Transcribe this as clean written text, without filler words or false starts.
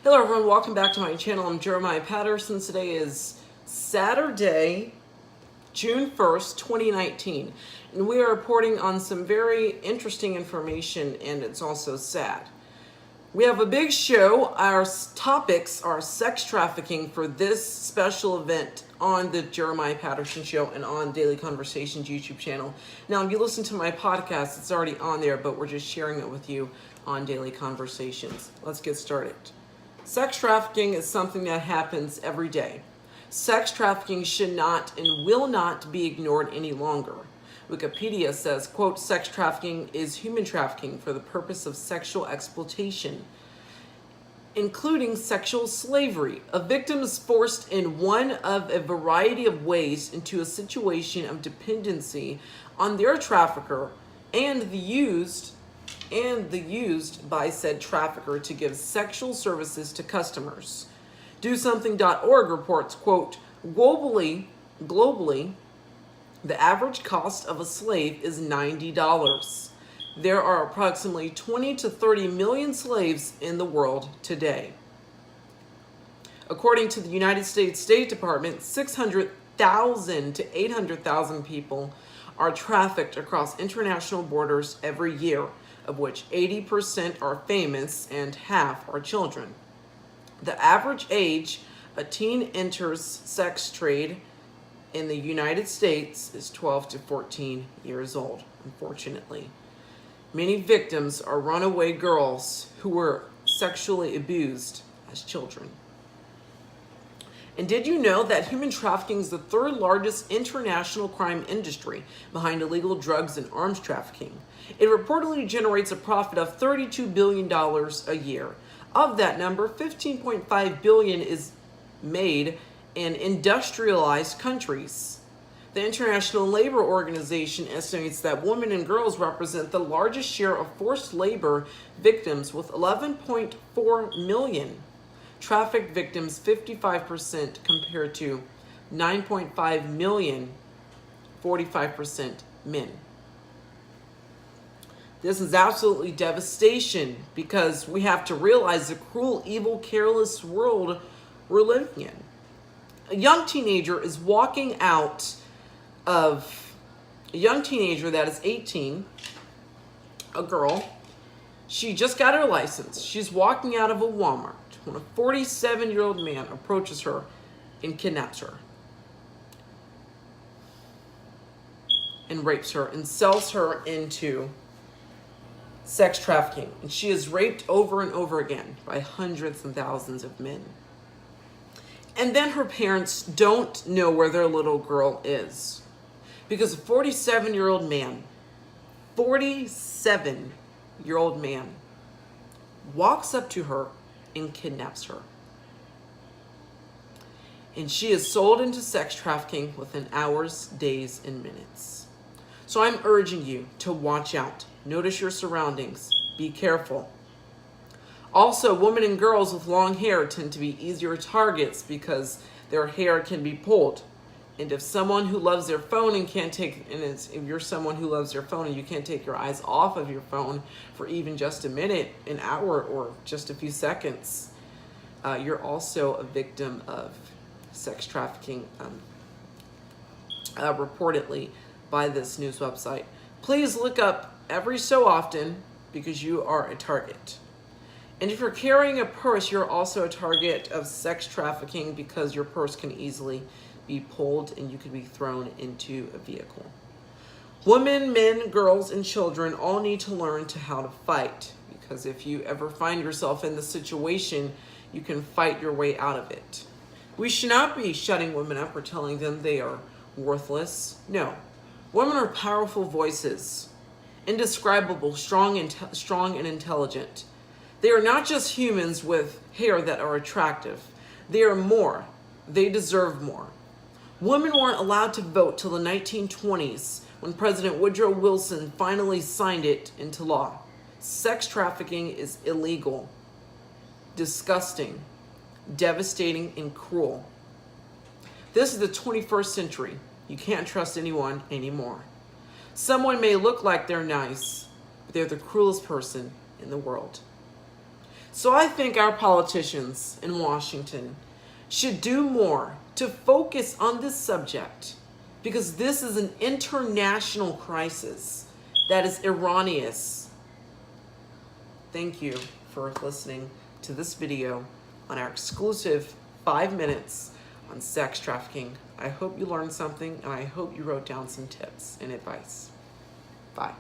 Hello everyone, welcome back to my channel. I'm Jeremiah Patterson. Today is Saturday, June 1st, 2019. And we are reporting on some very interesting information, and it's also sad. We have a big show. Our topics are sex trafficking for this special event on the Jeremiah Patterson Show and on Daily Conversations YouTube channel. Now, if you listen to my podcast, it's already on there, but we're just sharing it with you on Daily Conversations. Let's get started. Sex trafficking is something that happens every day. Sex trafficking should not and will not be ignored any longer. Wikipedia says, quote, sex trafficking is human trafficking for the purpose of sexual exploitation, including sexual slavery. A victim is forced in one of a variety of ways into a situation of dependency on their trafficker and the used by said trafficker to give sexual services to customers. DoSomething.org reports, quote, globally, the average cost of a slave is $90. There are approximately 20 to 30 million slaves in the world today. According to the United States State Department, 600,000 to 800,000 people are trafficked across international borders every year, of which 80% are famous and half are children. The average age a teen enters sex trade in the United States is 12 to 14 years old, unfortunately. Many victims are runaway girls who were sexually abused as children. And did you know that human trafficking is the third largest international crime industry behind illegal drugs and arms trafficking? It reportedly generates a profit of $32 billion a year. Of that number, $15.5 billion is made in industrialized countries. The International Labor Organization estimates that women and girls represent the largest share of forced labor victims with 11.4 million. Trafficked victims 55% compared to 9.5 million, 45% men. This is absolutely devastation because we have to realize the cruel, evil, careless world we're living in. A young teenager is walking out of, a young teenager that is 18, a girl, she just got her license. She's walking out of a Walmart when a 47-year-old man approaches her and kidnaps her and rapes her and sells her into sex trafficking. And she is raped over and over again by hundreds and thousands of men. And then her parents don't know where their little girl is because a 47-year-old man, 47-year-old man, walks up to her and kidnaps her. And she is sold into sex trafficking within hours, days, and minutes. So I'm urging you to watch out. Notice your surroundings. Be careful. Also, women and girls with long hair tend to be easier targets because their hair can be pulled. And if someone who loves their phone and can't take, if you're someone who loves your phone and you can't take your eyes off of your phone for even just a minute, an hour, or just a few seconds, you're also a victim of sex trafficking, reportedly by this news website. Please look up every so often because you are a target. And if you're carrying a purse, you're also a target of sex trafficking because your purse can easily be pulled and you could be thrown into a vehicle. Women, men, girls, and children all need to learn how to fight, because if you ever find yourself in this situation, you can fight your way out of it. We should not be shutting women up or telling them they are worthless. No. Women are powerful voices, indescribable, strong and intelligent. They are not just humans with hair that are attractive. They are more. They deserve more. Women weren't allowed to vote till the 1920s when President Woodrow Wilson finally signed it into law. Sex trafficking is illegal, disgusting, devastating, and cruel. This is the 21st century. You can't trust anyone anymore. Someone may look like they're nice, but they're the cruelest person in the world. So I think our politicians in Washington should do more to focus on this subject, because this is an international crisis that is erroneous. Thank you for listening to this video on our exclusive 5 minutes on sex trafficking. I hope you learned something, and I hope you wrote down some tips and advice. Bye.